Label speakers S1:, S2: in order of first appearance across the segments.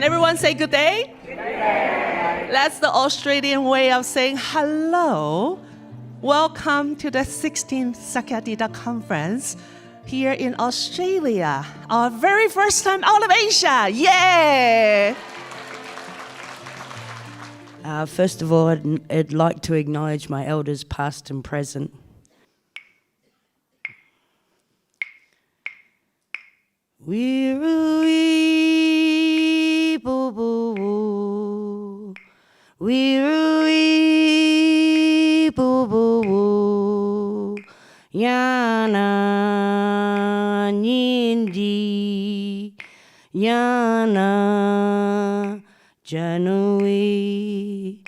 S1: Everyone say good day. Good day. That's the Australian way of saying hello. Welcome to the 16th Sakyadhita conference here in Australia. Our very first time out of Asia. Yay!
S2: First of all, I'd like to acknowledge my elders past and present. Wee boo boo, wee boo boo, yana nindi, yana Janui.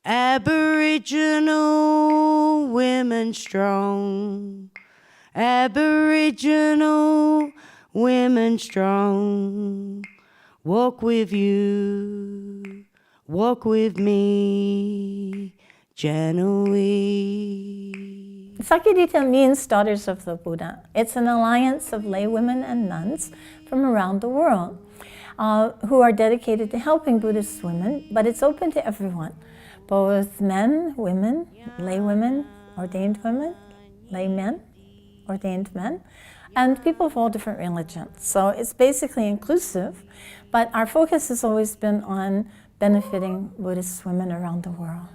S2: Aboriginal women strong, Aboriginal women strong. Walk with you, walk with me, Janui.
S3: Sakyadhita means Daughters of the Buddha. It's an alliance of lay women and nuns from around the world who are dedicated to helping Buddhist women, but it's open to everyone, both men, women, lay women, ordained women, lay men, ordained men, and people of all different religions. So it's basically inclusive, but our focus has always been on benefiting Buddhist women around the world.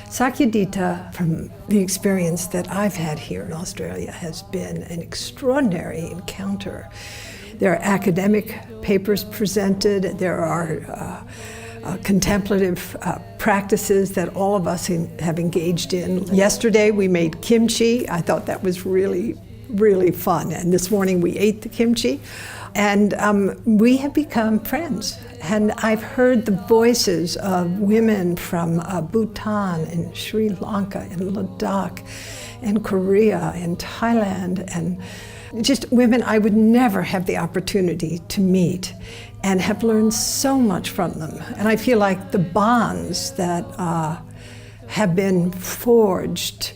S4: Sakyadhita, from the experience that I've had here in Australia, has been an extraordinary encounter. There are academic papers presented, there are contemplative practices that all of us have engaged in. Yesterday we made kimchi. I thought that was really fun. And this morning we ate the kimchi. And we have become friends. And I've heard the voices of women from Bhutan and Sri Lanka and Ladakh and Korea and Thailand and just women I would never have the opportunity to meet, and have learned so much from them. And I feel like the bonds that have been forged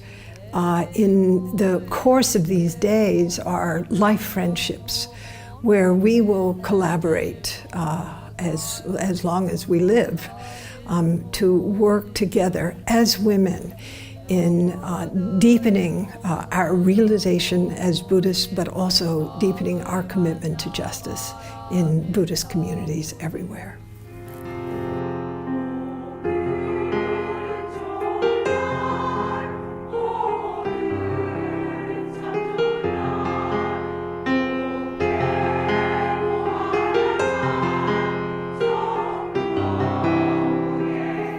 S4: in the course of these days are life friendships, where we will collaborate as long as we live to work together as women in deepening our realization as Buddhists, but also deepening our commitment to justice in Buddhist communities everywhere.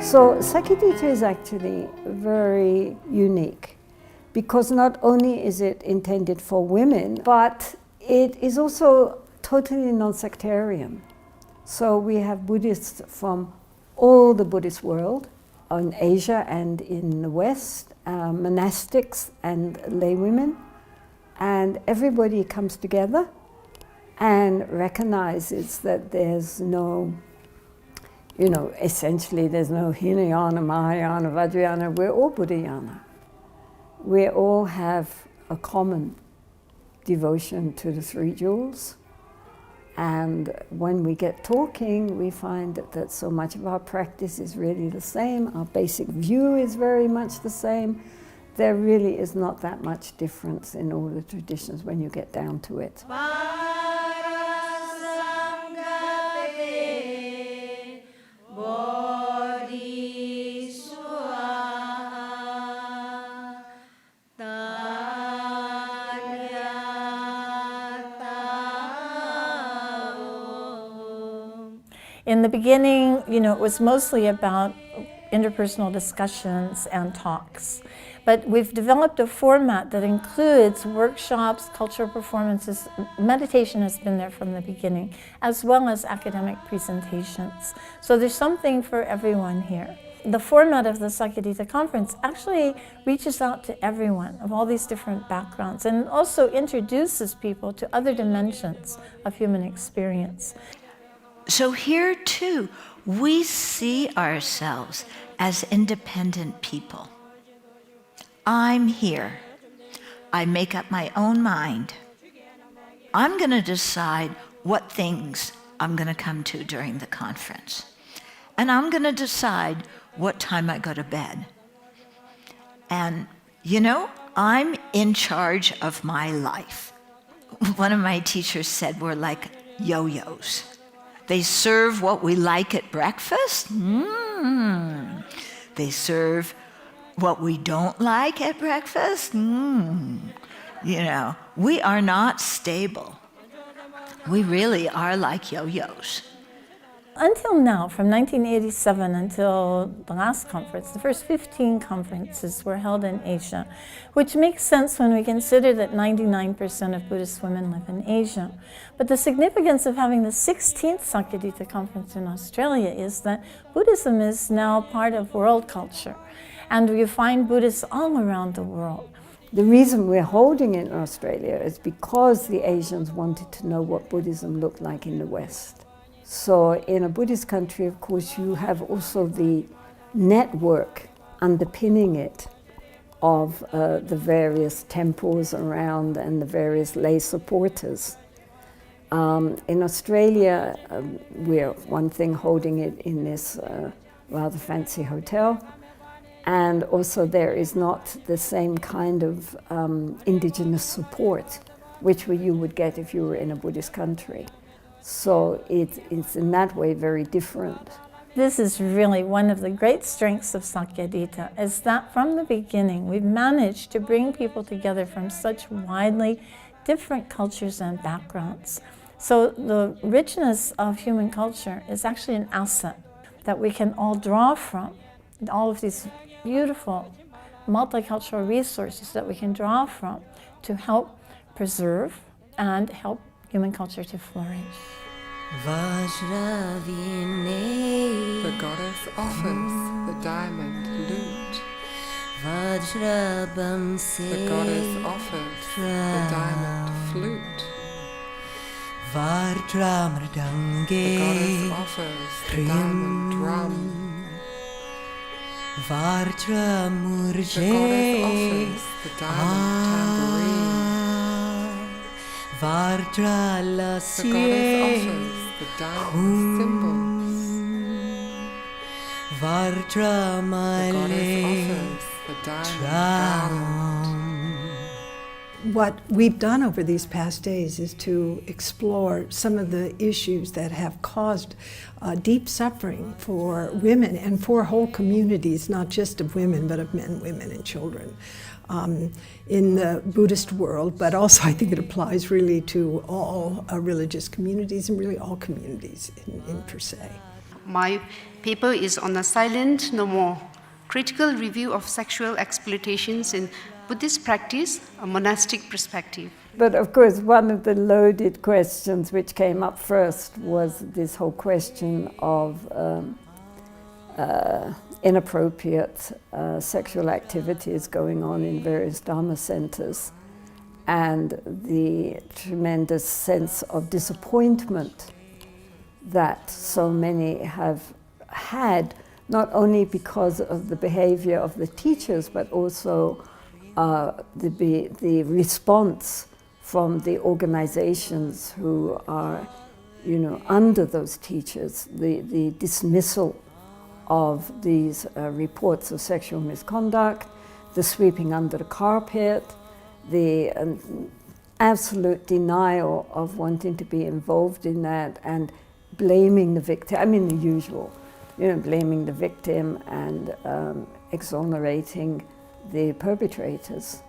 S5: So Sakyadhita is actually very unique because not only is it intended for women, but it is also totally non-sectarian. So we have Buddhists from all the Buddhist world, in Asia and in the West, monastics and lay women, and everybody comes together and recognizes that there's no, essentially there's no Hinayana, Mahayana, Vajrayana, we're all Buddhayana. We all have a common devotion to the Three Jewels. And when we get talking, we find that so much of our practice is really the same. Our basic view is very much the same. There really is not that much difference in all the traditions when you get down to it.
S3: In the beginning, it was mostly about interpersonal discussions and talks. But we've developed a format that includes workshops, cultural performances. Meditation has been there from the beginning, as well as academic presentations. So there's something for everyone here. The format of the Sakyadhita conference actually reaches out to everyone of all these different backgrounds and also introduces people to other dimensions of human experience.
S6: So here too, we see ourselves as independent people. I'm here. I make up my own mind. I'm going to decide what things I'm going to come to during the conference. And I'm going to decide what time I go to bed. And, you know, I'm in charge of my life. One of my teachers said we're like yo-yos. They serve what we like at breakfast. They serve what we don't like at breakfast. You know, we are not stable. We really are like yo-yos.
S3: Until now, from 1987 until the last conference, the first 15 conferences were held in Asia, which makes sense when we consider that 99% of Buddhist women live in Asia. But the significance of having the 16th Sakyadhita conference in Australia is that Buddhism is now part of world culture, and you find Buddhists all around the world.
S5: The reason we're holding it in Australia is because the Asians wanted to know what Buddhism looked like in the West. So in a Buddhist country, of course, you have also the network underpinning it of the various temples around and the various lay supporters. In Australia, we're one thing holding it in this rather fancy hotel. And also there is not the same kind of indigenous support which you would get if you were in a Buddhist country. So it's in that way very different.
S3: This is really one of the great strengths of Sakyadhita, is that from the beginning we've managed to bring people together from such widely different cultures and backgrounds. So the richness of human culture is actually an asset that we can all draw from. All of these beautiful multicultural resources that we can draw from to help preserve and help human culture to flourish.
S7: The goddess offers the diamond lute. The goddess offers the diamond flute. The goddess offers the diamond drum. The goddess offers the diamond tambourine. The goddess offers the diamond cymbals. The goddess offers the diamond garland.
S4: What we've done over these past days is to explore some of the issues that have caused deep suffering for women and for whole communities, not just of women, but of men, women, and children in the Buddhist world, but also I think it applies really to all religious communities and really all communities in per se.
S8: My paper is on a silent no more, critical review of sexual exploitations in Buddhist practice, a monastic perspective.
S5: But of course, one of the loaded questions which came up first was this whole question of inappropriate sexual activities going on in various Dharma centers, and the tremendous sense of disappointment that so many have had, not only because of the behavior of the teachers, but also the response from the organizations who are, under those teachers, the dismissal of these reports of sexual misconduct, the sweeping under the carpet, the absolute denial of wanting to be involved in that, and blaming the victim. I mean, the usual, blaming the victim and exonerating the perpetrators.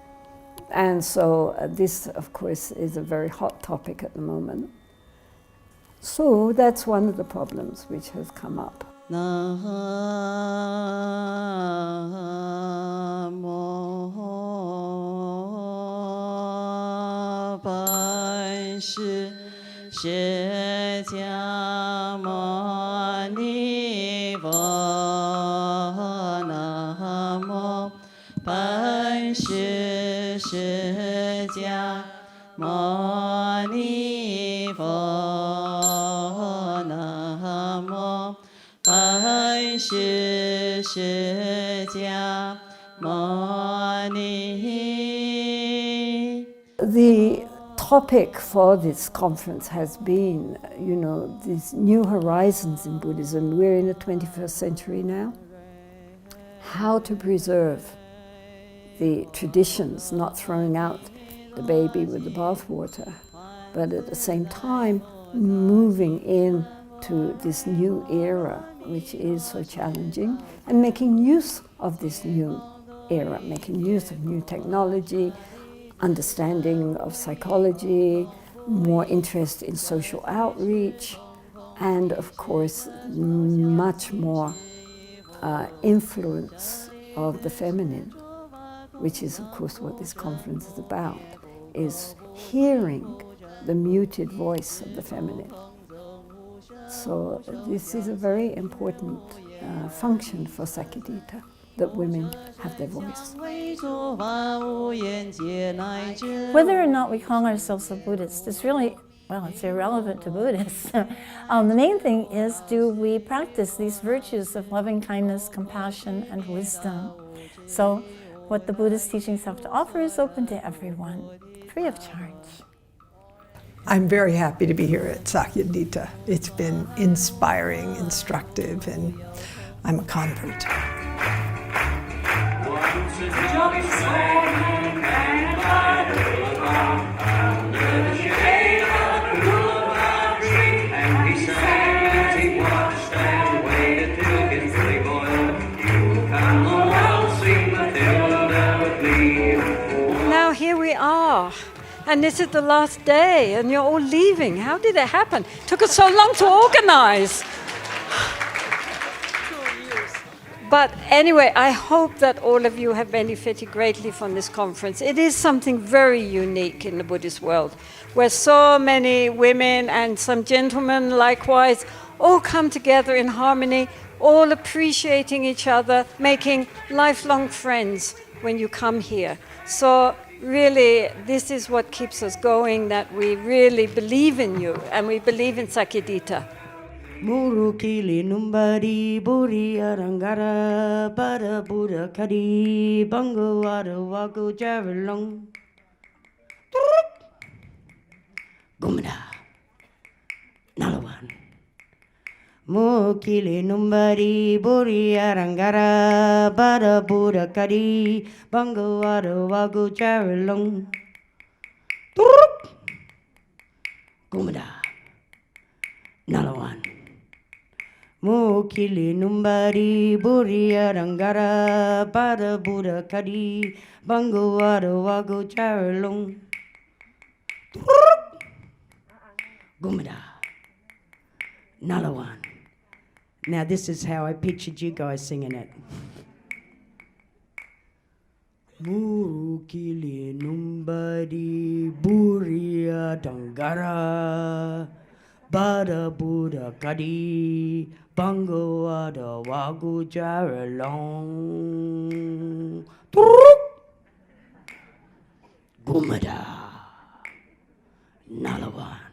S5: And so this, of course, is a very hot topic at the moment. So that's one of the problems which has come up. The topic for this conference has been, these new horizons in Buddhism. We're in the 21st century now. How to preserve the traditions, not throwing out the baby with the bathwater, but at the same time moving into this new era, which is so challenging, and making use of this new era, making use of new technology, understanding of psychology, more interest in social outreach, and of course much more influence of the feminine, which is of course what this conference is about, is hearing the muted voice of the feminine. So this is a very important function for Sakyadhita, that women have their voice.
S3: Whether or not we call ourselves a Buddhist is really, it's irrelevant to Buddhists. The main thing is, do we practice these virtues of loving kindness, compassion, and wisdom? So what the Buddhist teachings have to offer is open to everyone, free of charge.
S4: I'm very happy to be here at Sakyadhita. It's been inspiring, instructive, and I'm a convert.
S9: Now here we are, and this is the last day, and you're all leaving. How did it happen? Took us so long to organize. But anyway, I hope that all of you have benefited greatly from this conference. It is something very unique in the Buddhist world, where so many women and some gentlemen likewise all come together in harmony, all appreciating each other, making lifelong friends when you come here. So really, this is what keeps us going, that we really believe in you, and we believe in Sakyadhita.
S2: Murukili numbari buri arangara para buddha kadi bango wada wago javelong gumada nalawan. Murukili numbari buri arangara para buddha kadi bango wada wago javelong gumada nalawan. Mukili numbari buri arangara pada buddha kadi bango wada wago charalong gumada nalawan. Now this is how I pictured you guys singing it. Mukili numbari buri arangara Bada Buddha Kadi Bango Ada Wagu Jaralong Gumada Nalawan.